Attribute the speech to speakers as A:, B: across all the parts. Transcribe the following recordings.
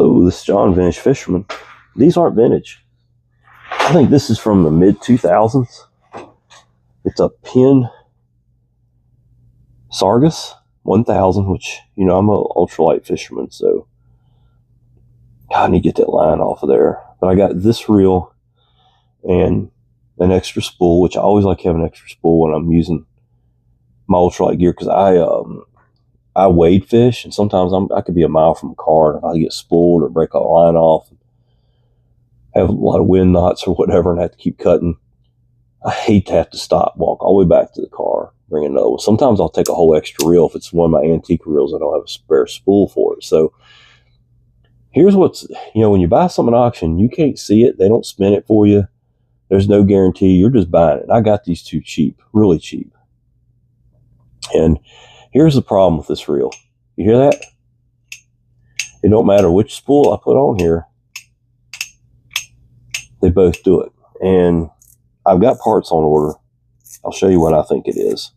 A: Hello, this is John, Vintage Fisherman. These aren't vintage. I think this is from the mid-2000s. It's a Penn Sargus 1000, which, you know, I'm an ultralight fisherman, so I need to get that line off of there. But I got this reel and an extra spool, which I always like having an extra spool when I'm using my ultralight gear, because I wade fish, and sometimes I could be a mile from a car, and if I get spooled or break a line off, have a lot of wind knots or whatever, and have to keep cutting, I hate to have to stop, walk all the way back to the car, bring another one. Sometimes I'll take a whole extra reel if it's one of my antique reels. I don't have a spare spool for it. So here's what's, you know, when you buy something at auction, you can't see it. They don't spin it for you. There's no guarantee. You're just buying it. I got these two cheap, really cheap. And here's the problem with this reel. You hear that? It don't matter which spool I put on here. They both do it. And I've got parts on order. I'll show you what I think it is.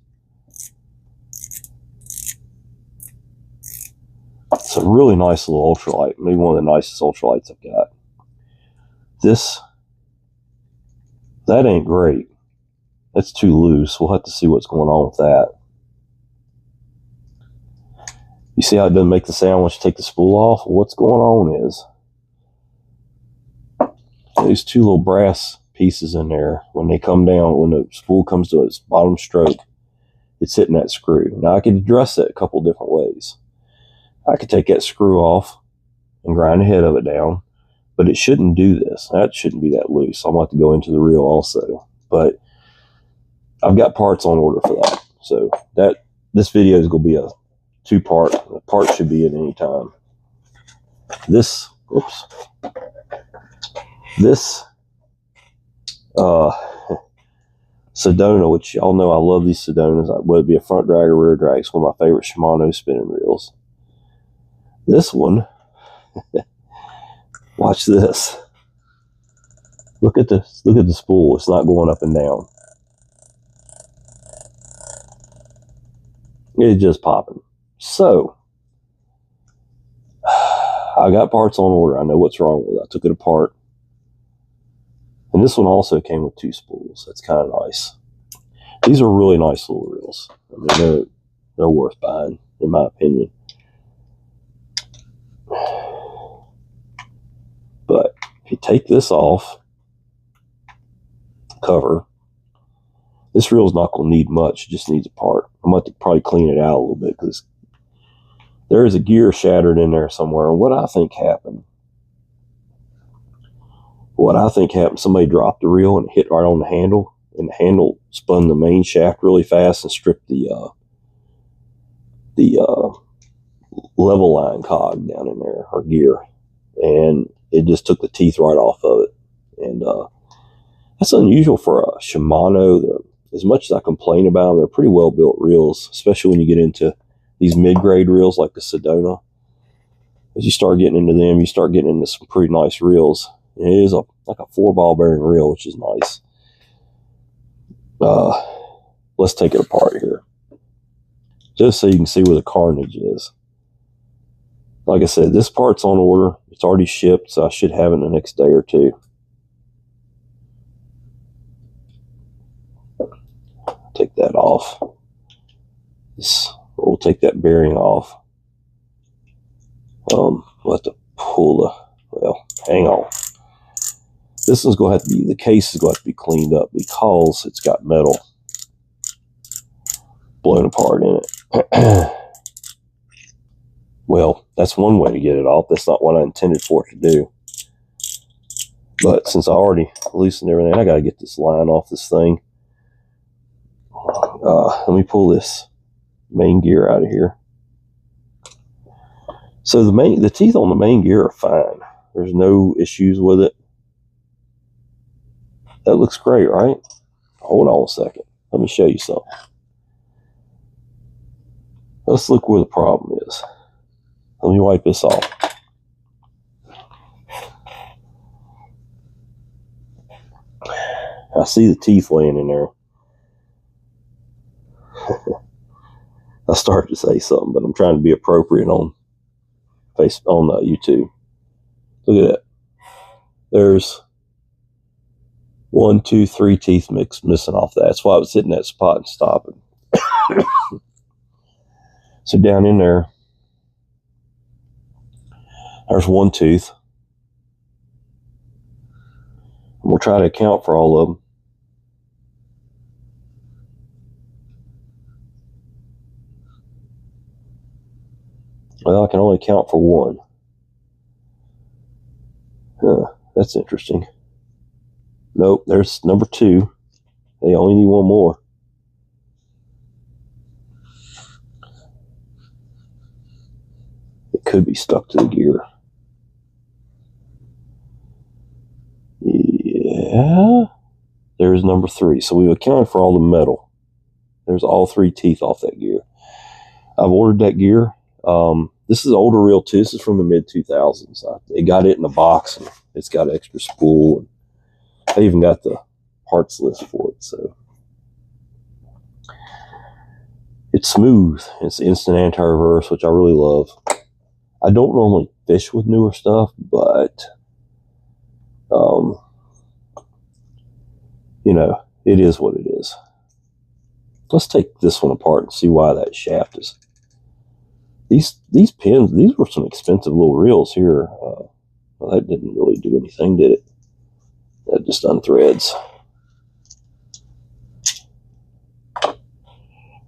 A: It's a really nice little ultralight. Maybe one of the nicest ultralights I've got. That ain't great. That's too loose. We'll have to see what's going on with that. You see how it doesn't make the sound once you take the spool off? Well, what's going on is these two little brass pieces in there, when they come down, when the spool comes to its bottom stroke, it's hitting that screw. Now I could address that a couple different ways. I could take that screw off and grind the head of it down, but it shouldn't do this. That shouldn't be that loose. I'm going to have to go into the reel also, but I've got parts on order for that. So this video is going to be a two-part. The part should be at any time. This Sedona, which y'all know I love these Sedonas, whether it be a front drag or rear drag, it's one of my favorite Shimano spinning reels. This one, watch this. Look at the spool. It's not going up and down. It's just popping. So I got parts on order. I know what's wrong with it. I took it apart. And this one also came with two spools. That's kind of nice. These are really nice little reels. I mean, they're worth buying, in my opinion. But if you take this off, cover, this reel's not going to need much. It just needs a part. I'm going to probably clean it out a little bit, because there is a gear shattered in there somewhere. And what I think happened, somebody dropped the reel and hit right on the handle, and the handle spun the main shaft really fast and stripped the level line cog down in there, or gear, and it just took the teeth right off of it. And that's unusual for a Shimano. As much as I complain about them, they're pretty well built reels, especially when you get into these mid-grade reels like the Sedona. As you start getting into them, you start getting into some pretty nice reels. And it is like a 4-ball bearing reel, which is nice. Let's take it apart here, just so you can see where the carnage is. Like I said, this part's on order. It's already shipped, so I should have it in the next day or two. Take that off. We'll take that bearing off. We'll have to pull hang on. This one's going to have to be, the case is going to have to be cleaned up, because it's got metal blown apart in it. Well, that's one way to get it off. That's not what I intended for it to do. But since I already loosened everything, I got to get this line off this thing. Let me pull this main gear out of here. So the teeth on the main gear are fine. There's no issues with it. That looks great, right? Hold on a second. Let me show you something. Let's look where the problem is. Let me wipe this off. I see the teeth laying in there. I started to say something, but I'm trying to be appropriate on YouTube. Look at that. There's 1, 2, 3 teeth missing off that. That's why I was hitting that spot and stopping. So down in there, there's 1 tooth. And we'll try to account for all of them. Well, I can only count for 1. That's interesting. Nope, there's number 2. They only need 1 more. It could be stuck to the gear. Yeah, there's number 3. So we've accounted for all the metal. There's all 3 teeth off that gear. I've ordered that gear. This is an older reel too. This is from the mid-2000s. They got it in a box, and it's got an extra spool. And they even got the parts list for it. So it's smooth. It's instant anti-reverse, which I really love. I don't normally fish with newer stuff, but you know, it is what it is. Let's take this one apart and see why that shaft is. These pins, these were some expensive little reels here. Well, that didn't really do anything, did it? That just unthreads.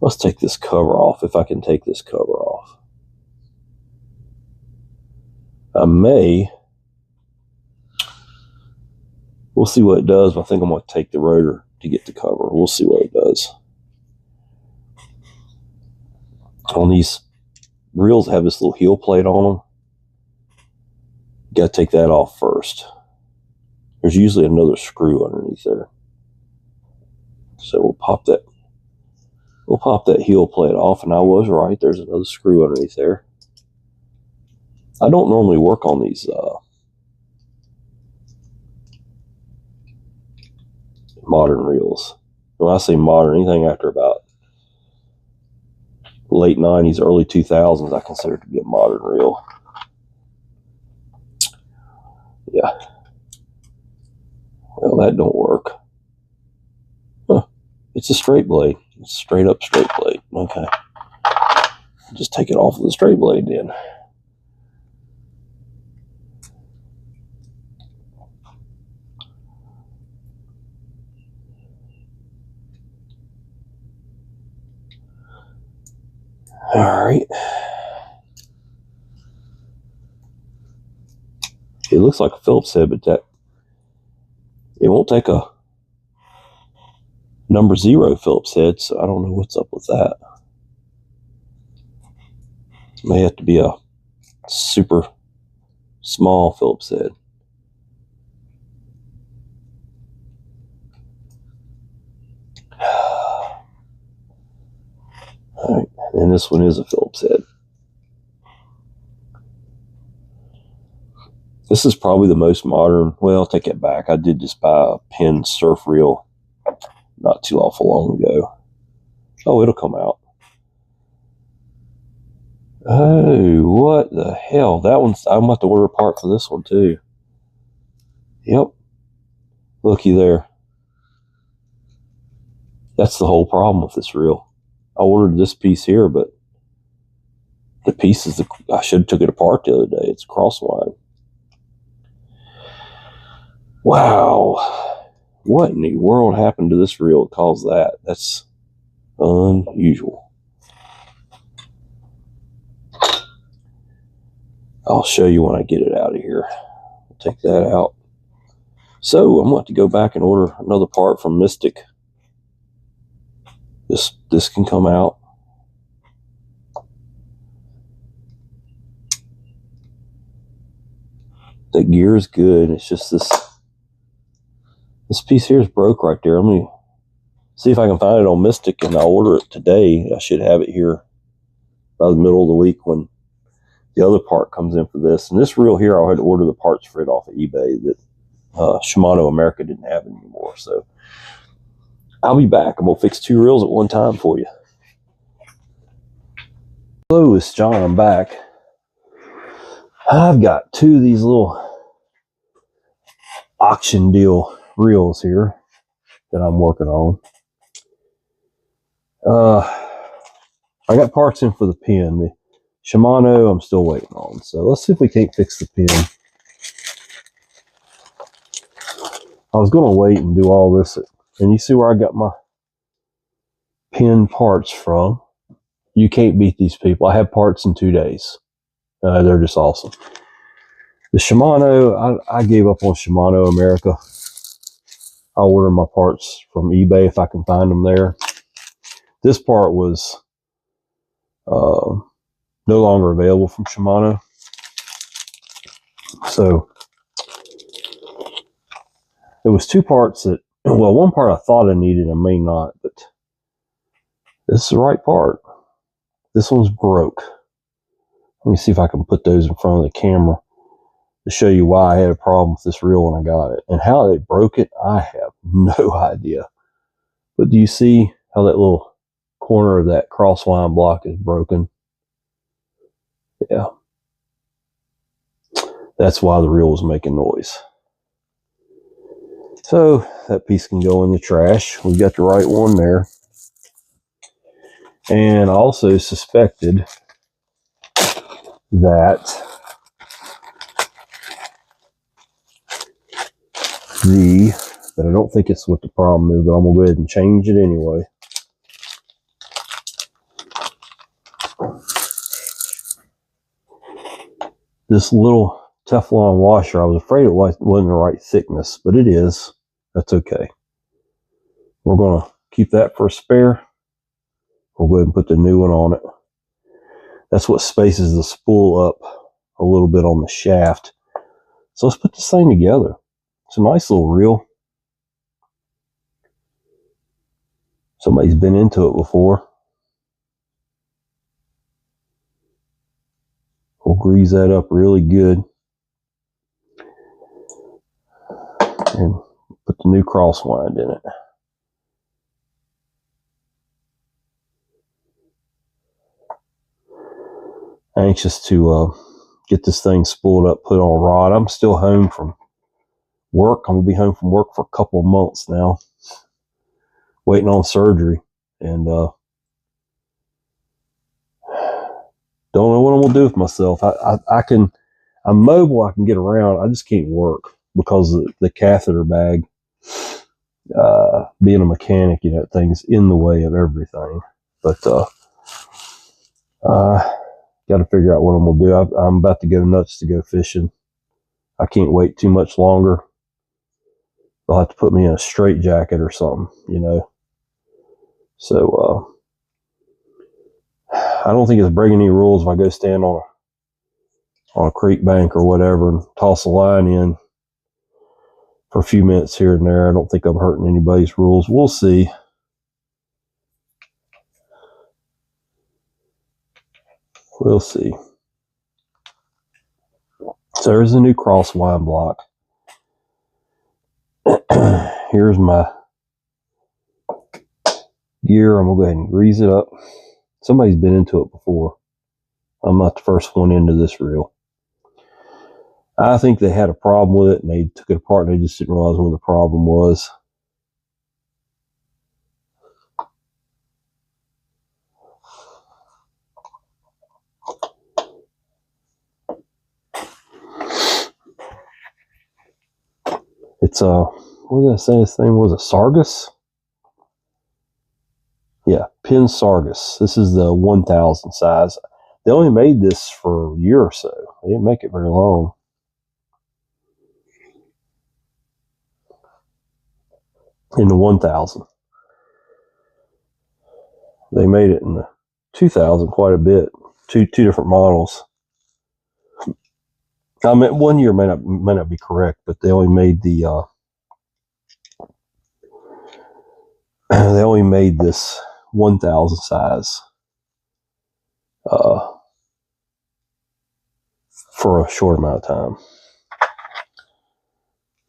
A: Let's take this cover off, if I can take this cover off. I may. We'll see what it does, but I think I'm going to take the rotor to get the cover. We'll see what it does. On these reels have this little heel plate on them. You got to take that off first. There's usually another screw underneath there. So we'll pop that heel plate off, and I was right. There's another screw underneath there. I don't normally work on these modern reels. When I say modern, anything after about late 90s, early 2000s, I consider it to be a modern reel. Yeah. Well, that don't work. Huh. It's a straight blade. It's a straight up straight blade. Okay. Just take it off of the straight blade then. All right. It looks like a Phillips head, but it won't take a number 0 Phillips head, so I don't know what's up with that. May have to be a super small Phillips head. All right, and this one is a Phillips head. This is probably the most modern. Well, I'll take it back. I did just buy a Penn surf reel not too awful long ago. Oh, it'll come out. Oh, what the hell? That one's, I'm about to order a part for this one too. Yep. Looky there. That's the whole problem with this reel. I ordered this piece here, but the piece is I should have took it apart the other day. It's crosswise. Wow. What in the world happened to this reel that caused that? That's unusual. I'll show you when I get it out of here. I'll take that out. So I'm going to go back and order another part from Mystic. This can come out. The gear is good. It's just this piece here is broke right there. Let me see if I can find it on Mystic, and I'll order it today. I should have it here by the middle of the week when the other part comes in for this. And this reel here, I had to order the parts for it off of eBay that Shimano America didn't have anymore. So I'll be back. I'm going to fix 2 reels at one time for you. Hello, it's John. I'm back. I've got 2 of these little auction deal reels here that I'm working on. I got parts in for the pin. The Shimano I'm still waiting on. So let's see if we can't fix the pin. I was going to wait and do all this. And you see where I got my pin parts from. You can't beat these people. I have parts in 2 days. They're just awesome. The Shimano, I gave up on Shimano America. I'll order my parts from eBay if I can find them there. This part was no longer available from Shimano. So there was 2 parts that, well, one part I thought I needed, I may not, but this is the right part. This one's broke. Let me see if I can put those in front of the camera to show you why I had a problem with this reel when I got it. And how they broke it, I have no idea. But do you see how that little corner of that crosswind block is broken? Yeah. That's why the reel was making noise. So that piece can go in the trash. We've got the right one there. And I also suspected that but I don't think it's what the problem is, but I'm going to go ahead and change it anyway. This little Teflon washer, I was afraid it wasn't the right thickness, but it is. That's okay. We're going to keep that for a spare. We'll go ahead and put the new one on it. That's what spaces the spool up a little bit on the shaft. So let's put this thing together. It's a nice little reel. Somebody's been into it before. We'll grease that up really good. And put the new crosswind in it. Anxious to get this thing spooled up, put on a rod. I'm still home from work. I'm going to be home from work for a couple of months now. Waiting on surgery. And don't know what I'm going to do with myself. I'm mobile. I can get around. I just can't work because of the catheter bag. Being a mechanic, you know, things in the way of everything. But got to figure out what I'm going to do. I'm about to go nuts to go fishing. I can't wait too much longer. They'll have to put me in a straitjacket or something, you know. So I don't think it's breaking any rules if I go stand on a creek bank or whatever and toss a line in for a few minutes here and there. I don't think I'm hurting anybody's rules. We'll see. We'll see. So there's a new crosswind block. Here's my gear. I'm going to go ahead and grease it up. Somebody's been into it before. I'm not the first one into this reel. I think they had a problem with it and they took it apart and they just didn't realize what the problem was. It's what did I say this thing was? A Sargus? Yeah, Penn Sargus. This is the 1000 size. They only made this for a year or so. They didn't make it very long. In the 1000. They made it in the 2000 quite a bit. Two different models. I mean, 1 year may not be correct, but they only made the they only made this 1000 size for a short amount of time.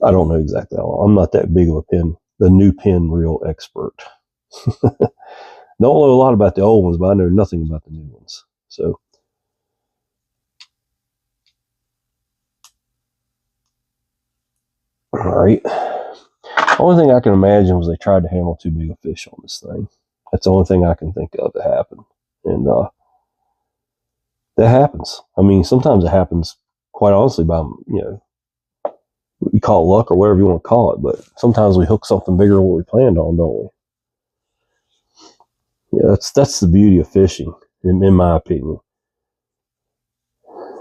A: I don't know exactly how long. I'm not that big of the new pin reel expert. Don't know a lot about the old ones, but I know nothing about the new ones. So All right. Only thing I can imagine was they tried to handle too big a fish on this thing. That's the only thing I can think of that happened. And that happens. I mean, sometimes it happens, quite honestly, by, you call it luck or whatever you want to call it, but sometimes we hook something bigger than what we planned on, don't we? Yeah, that's the beauty of fishing, in my opinion.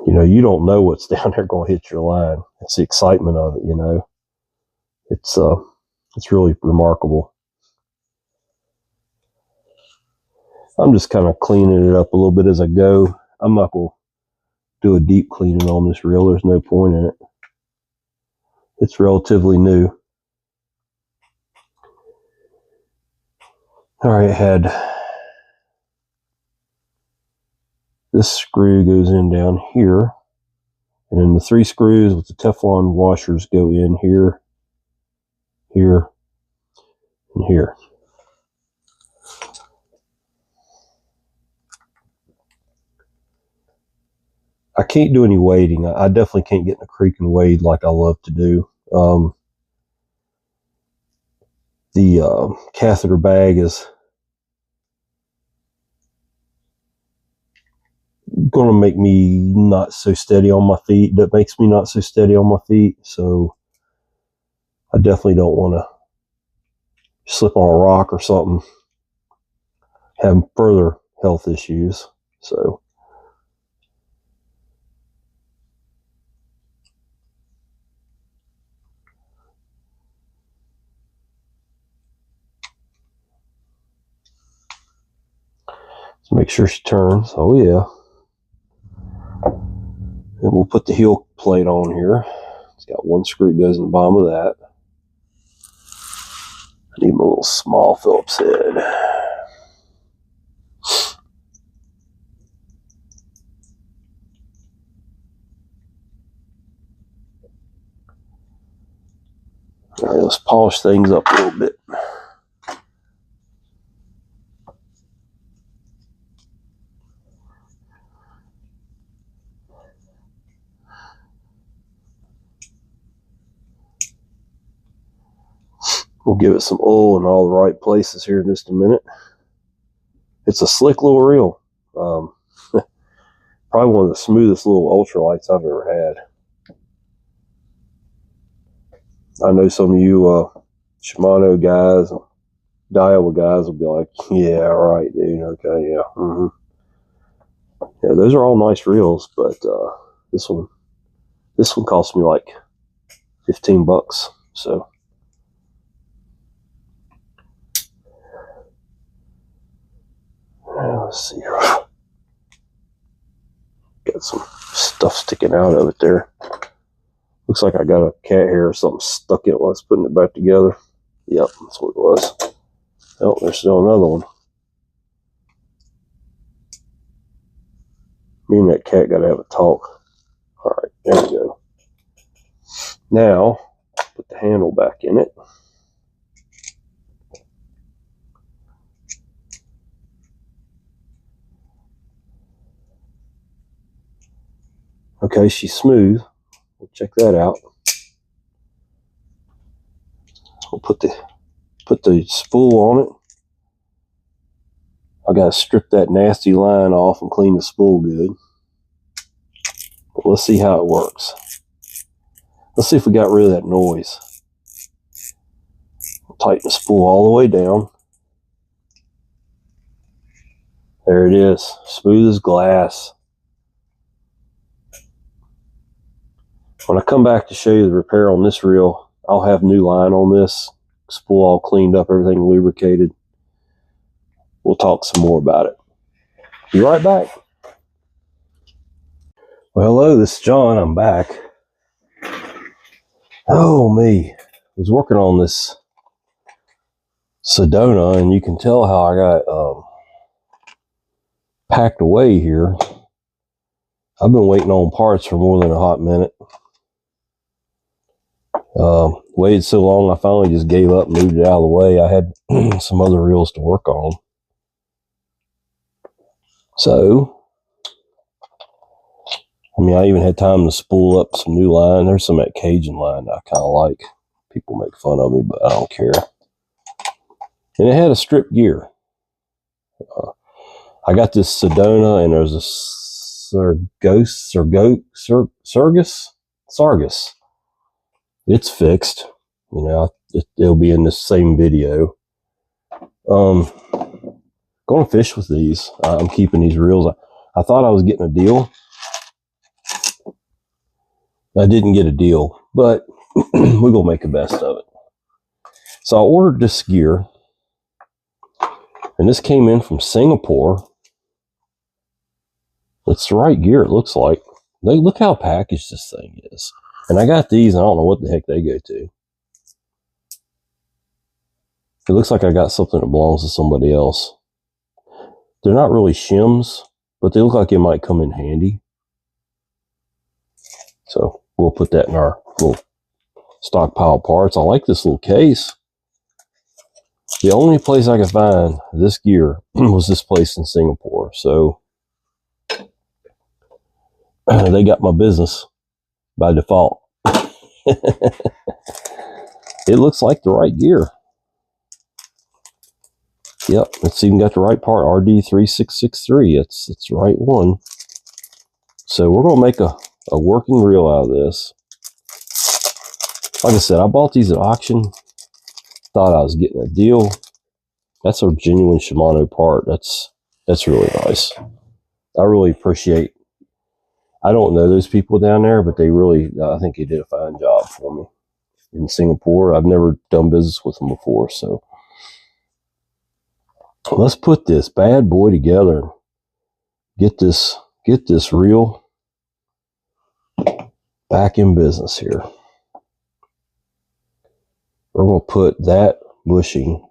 A: You don't know what's down there going to hit your line. It's the excitement of it, It's really remarkable. I'm just kind of cleaning it up a little bit as I go. I'm not going to do a deep cleaning on this reel. There's no point in it. It's relatively new. All right, had this screw goes in down here, and then the 3 screws with the Teflon washers go in here, here, and here. I can't do any wading. I definitely can't get in the creek and wade like I love to do. The catheter bag is going to make me not so steady on my feet. That makes me not so steady on my feet. So I definitely don't want to slip on a rock or something, have further health issues. So let's make sure she turns. Oh yeah. And we'll put the heel plate on here. It's got 1 screw goes in the bottom of that. I need my little small Phillips head. All right, let's polish things up a little bit. We'll give it some oil in all the right places here in just a minute. It's a slick little reel. Probably one of the smoothest little ultralights I've ever had. I know some of you Shimano guys, Daiwa guys will be like, yeah, right, dude, okay, yeah. Yeah, those are all nice reels, but this one cost me like $15, so. Let's see here. Got some stuff sticking out of it there. Looks like I got a cat hair or something stuck in it while I was putting it back together. Yep, that's what it was. Oh, there's still another one. Me and that cat got to have a talk. All right, there we go. Now, put the handle back in it. Okay, she's smooth. We'll check that out. We'll put the spool on it. I gotta strip that nasty line off and clean the spool good. But let's see how it works. Let's see if we got rid of that noise. We'll tighten the spool all the way down. There it is, smooth as glass. When I come back to show you the repair on this reel, I'll have new line on this, spool all cleaned up, everything lubricated. We'll talk some more about it. Be right back. Well, hello, this is John. I'm back. Oh, me. I was working on this Sedona, and you can tell how I got packed away here. I've been waiting on parts for more than a hot minute. Waited so long, I finally just gave up and moved it out of the way. I had some other reels to work on. So, I mean, I even had time to spool up some new line. There's some of that Cajun line that I kind of like. People make fun of me, but I don't care. And it had a strip gear. I got this Sedona, and there's a Sargus. It's fixed. You know, it'll be in the same video. Going to fish with these. I'm keeping these reels. I thought I was getting a deal. I didn't get a deal, but we're going to make the best of it. So I ordered this gear, and this came in from Singapore. It's the right gear, it looks like. Look how packaged this thing is. And I got these, and I don't know what the heck they go to. It looks like I got something that belongs to somebody else. They're not really shims, but they look like it might come in handy. So we'll put that in our little stockpile parts. I like this little case. The only place I could find this gear was this place in Singapore. So they got my business by default. It looks like the right gear. Yep, it's even got the right part, RD3663. It's the right one. So we're going to make a working reel out of this. Like I said, I bought these at auction. Thought I was getting a deal. That's a genuine Shimano part. That's really nice. I really appreciate. I don't know those people down there, but they really, I think they did a fine job for me in Singapore. I've never done business with them before, so let's put this bad boy together. Get this reel back in business here. We're going to put that bushing.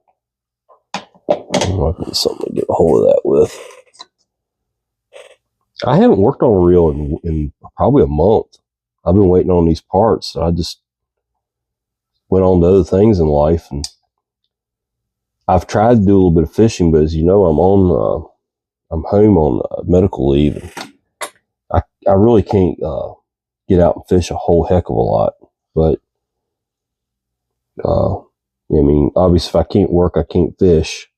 A: I'm going to get something to get a hold of that with. I haven't worked on a reel in probably a month. I've been waiting on these parts. I just went on to other things in life, and I've tried to do a little bit of fishing, but as you know, I'm home on medical leave, and I really can't get out and fish a whole heck of a lot. But I mean, obviously, if I can't work, I can't fish.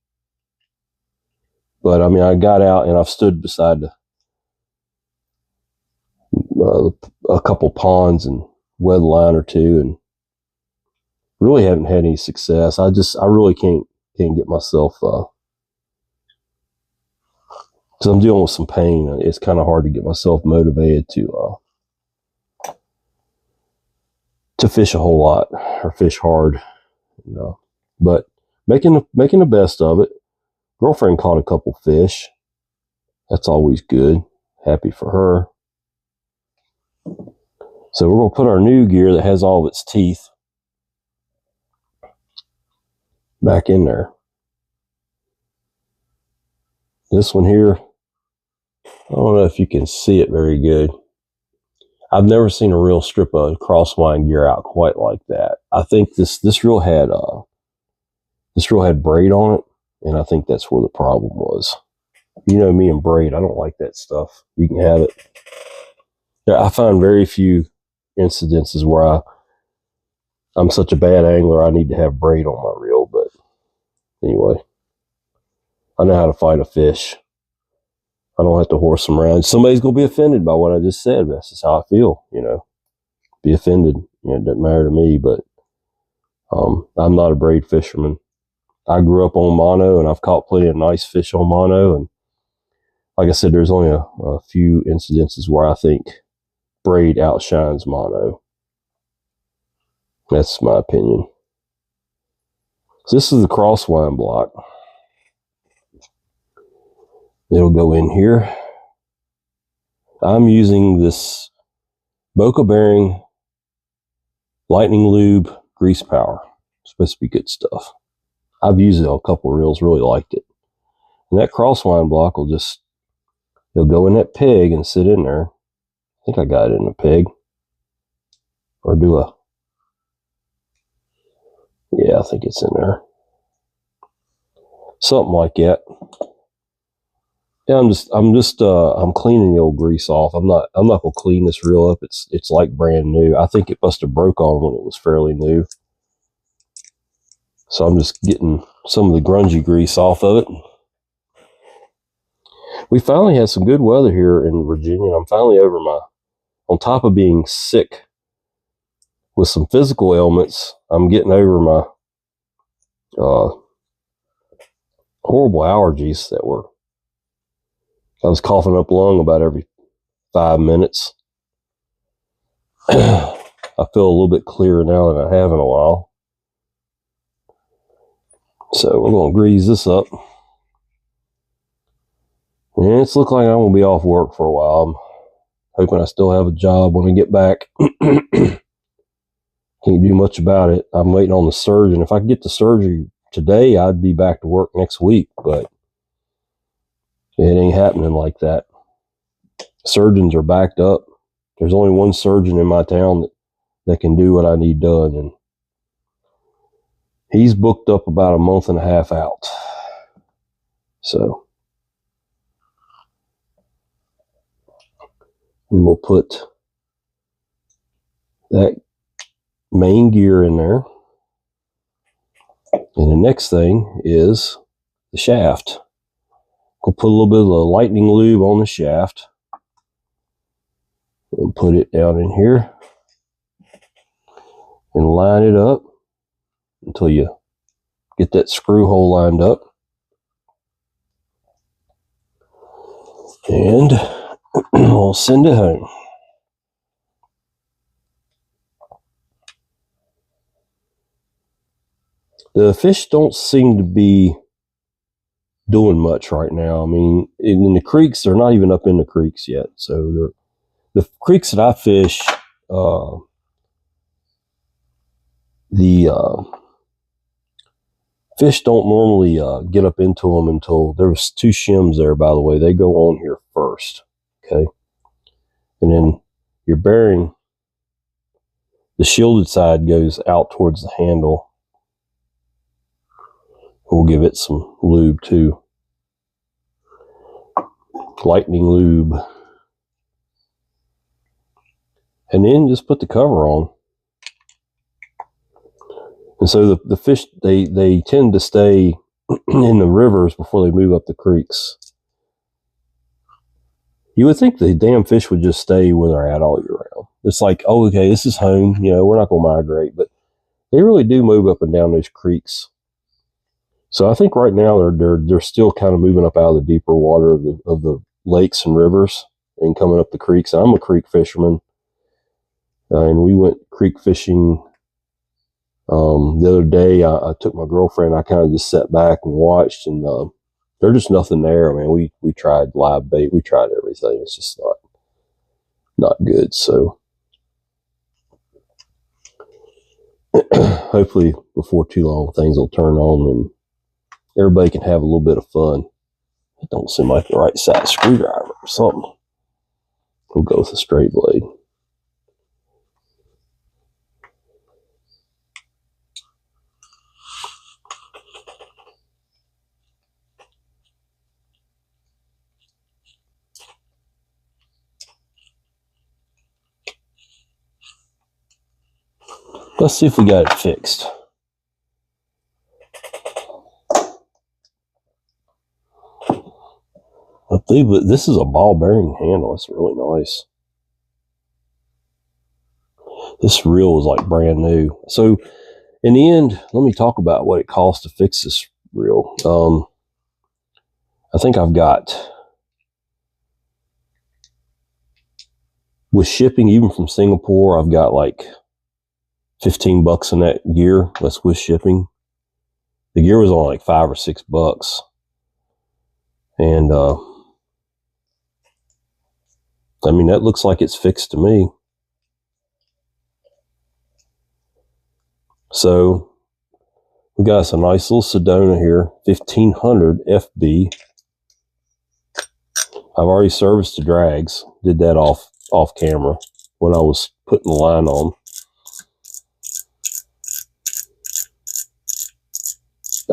A: But I mean, I got out and I've stood beside a couple ponds and wet a line or two, and really haven't had any success. I really can't get myself, because I'm dealing with some pain. It's kind of hard to get myself motivated to fish a whole lot or fish hard. You know. But making the best of it. Girlfriend caught a couple fish. That's always good. Happy for her. So we're going to put our new gear that has all of its teeth back in there. This one here, I don't know if you can see it very good. I've never seen a reel strip a crosswind gear out quite like that. I think this reel had braid on it, and I think that's where the problem was. You know me and braid, I don't like that stuff. You can have it. Yeah, I find very few incidences where I'm such a bad angler I need to have braid on my reel, but anyway, I know how to fight a fish. I don't have to horse them around. Somebody's going to be offended by what I just said. That's just how I feel, you know. Be offended. You know, it doesn't matter to me, but I'm not a braid fisherman. I grew up on mono, and I've caught plenty of nice fish on mono. And like I said, there's only a few incidences where I think braid outshines mono. That's my opinion. So this is the crosswind block. It'll go in here. I'm using this Boca Bearing Lightning Lube grease power. It's supposed to be good stuff. I've used it on a couple of reels, really liked it. And that crosswind block it'll go in that peg and sit in there. I think I got it in a peg. Or yeah, I think it's in there. Something like that. Yeah, I'm cleaning the old grease off. I'm not gonna clean this reel up. It's like brand new. I think it must have broke on when it was fairly new. So I'm just getting some of the grungy grease off of it. We finally had some good weather here in Virginia. I'm finally over on top of being sick with some physical ailments, I'm getting over my horrible allergies I was coughing up lung about every 5 minutes. I feel a little bit clearer now than I have in a while. So we're going to grease this up. And it's looking like I'm going to be off work for a while. I'm hoping I still have a job when I get back. Can't do much about it. I'm waiting on the surgeon. If I could get the surgery today, I'd be back to work next week, but it ain't happening like that. Surgeons are backed up. There's only one surgeon in my town that can do what I need done, and he's booked up about a month and a half out. So we will put that main gear in there. And the next thing is the shaft. We'll put a little bit of the lightning lube on the shaft and put it down in here and line it up until you get that screw hole lined up. And we'll send it home. The fish don't seem to be doing much right now. I mean, in the creeks, they're not even up in the creeks yet. So the creeks that I fish, the fish don't normally get up into them until there's 2 shims there, by the way. They go on here first, okay? And then your bearing, the shielded side goes out towards the handle. We'll give it some lube too. Lightning lube. And then just put the cover on. And so the fish, they tend to stay in the rivers before they move up the creeks. You would think the damn fish would just stay where they're at all year round. It's like, oh, okay, this is home. You know, we're not going to migrate. But they really do move up and down those creeks. So I think right now they're still kind of moving up out of the deeper water of the lakes and rivers and coming up the creeks. I'm a creek fisherman, and we went creek fishing the other day. I took my girlfriend. I kind of just sat back and watched, and there's just nothing there. I mean, we tried live bait, we tried everything. It's just not good. So hopefully before too long things will turn on and everybody can have a little bit of fun. It don't seem like the right size screwdriver or something. We'll go with a straight blade. Let's see if we got it fixed. I believe this is a ball bearing handle. It's really nice. This reel was like brand new. So in the end, let me talk about what it costs to fix this reel. I think I've got, with shipping even from Singapore, I've got like $15 in that gear. That's with shipping. The gear was only like $5 or $6. And I mean, that looks like it's fixed to me. So we got us a nice little Sedona here, 1500 FB. I've already serviced the drags. Did that off camera when I was putting the line on.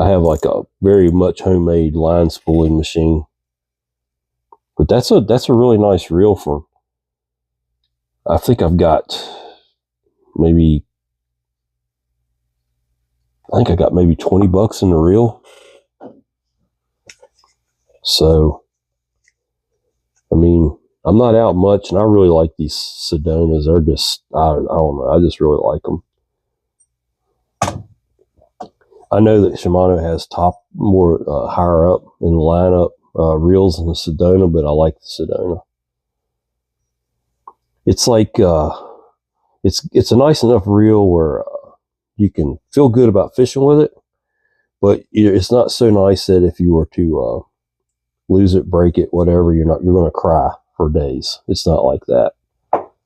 A: I have like a very much homemade line spooling machine. But that's a really nice reel for, I think I've got maybe I think I got maybe 20 bucks in the reel. So, I mean, I'm not out much, and I really like these Sedonas. They're just, I don't know, I just really like them. I know that Shimano has more higher up in the lineup reels than the Sedona, but I like the Sedona. It's like, it's a nice enough reel where you can feel good about fishing with it, but it's not so nice that if you were to lose it, break it, whatever, you're going to cry for days. It's not like that.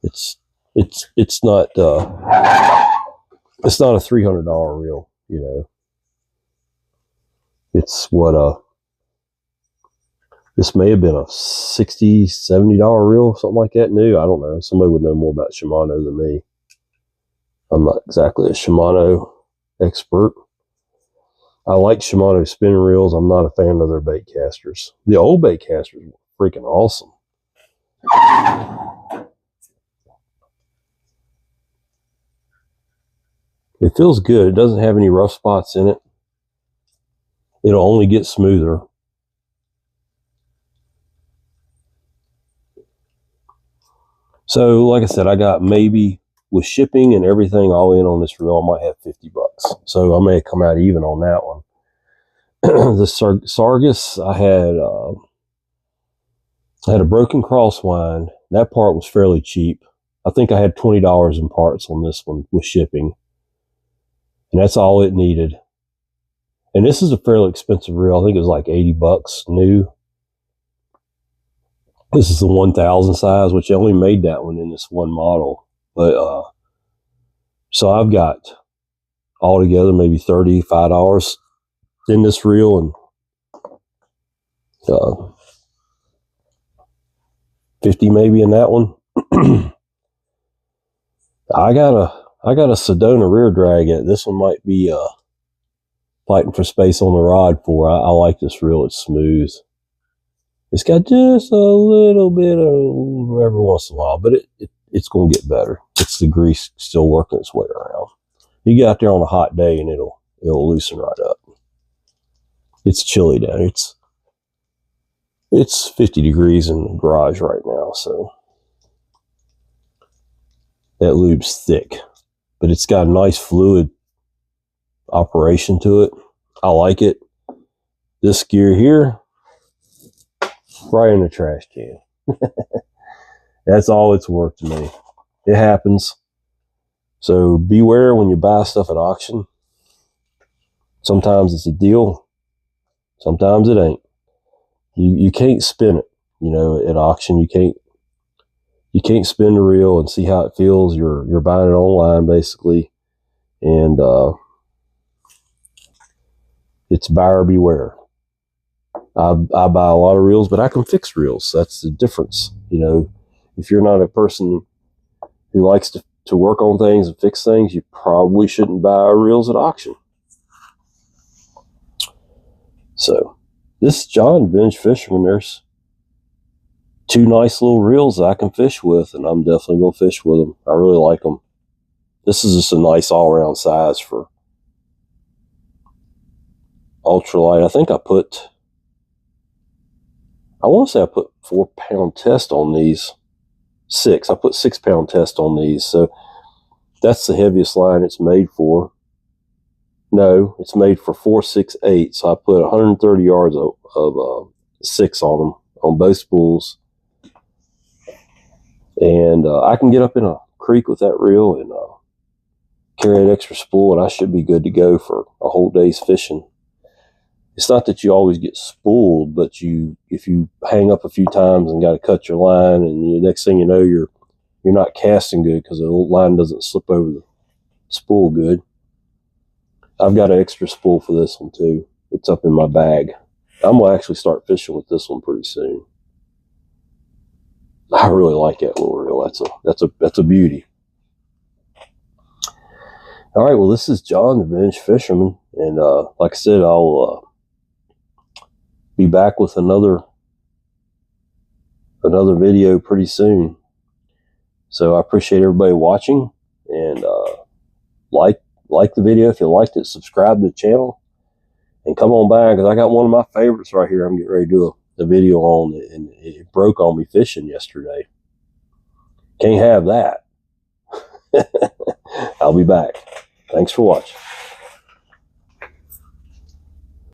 A: It's not it's not a $300 reel, you know. It's what this may have been a $60, $70 reel, something like that new. I don't know. Somebody would know more about Shimano than me. I'm not exactly a Shimano expert. I like Shimano spinning reels. I'm not a fan of their bait casters. The old bait casters were freaking awesome. It feels good. It doesn't have any rough spots in it. It'll only get smoother. So, like I said, I got maybe, with shipping and everything all in on this reel, I might have 50 bucks. So I may come out even on that one. The Sargus, I had a broken crosswind. That part was fairly cheap. I think I had $20 in parts on this one with shipping. And that's all it needed. And this is a fairly expensive reel. I think it was like 80 bucks new. This is the 1000 size, which I only made that one in this one model. But so I've got altogether maybe $35 in this reel, and 50 maybe in that one. I got a Sedona rear drag. This one might be fighting for space on the rod for. I like this reel. It's smooth. It's got just a little bit of every once in a while, but it's going to get better. It's the grease still working its way around. You get out there on a hot day and it'll loosen right up. It's chilly down here. It's 50 degrees in the garage right now, so that lube's thick, but it's got a nice fluid operation to it. I like it. This gear here, right in the trash can. That's all it's worth to me. It happens. So beware when you buy stuff at auction. Sometimes it's a deal. Sometimes it ain't. You can't spin it, you know, at auction. You can't spin the reel and see how it feels. You're buying it online basically, and it's buyer beware. I buy a lot of reels, but I can fix reels. That's the difference. You know, if you're not a person who likes to work on things and fix things, you probably shouldn't buy reels at auction. So this is John, Binge Fisherman. There's two nice little reels that I can fish with, and I'm definitely going to fish with them. I really like them. This is just a nice all-around size for ultralight. I think I want to say I put 4-pound test on these. I put 6-pound test on these. So that's the heaviest line it's made for. No, it's made for 468. So I put 130 yards of 6 on them, on both spools. And I can get up in a creek with that reel and carry an extra spool, and I should be good to go for a whole day's fishing. It's not that you always get spooled, but if you hang up a few times and got to cut your line, and the next thing you know, you're not casting good because the line doesn't slip over the spool good. I've got an extra spool for this one too. It's up in my bag. I'm gonna actually start fishing with this one pretty soon. I really like that little reel. That's a beauty. All right, well, this is John, the Binge Fisherman, and like I said, I'll be back with another video pretty soon. So I appreciate everybody watching, and like like the video. If you liked it, subscribe to the channel. And come on back, because I got one of my favorites right here I'm getting ready to do a video on, and it broke on me fishing yesterday. Can't have that. I'll be back. Thanks for watching.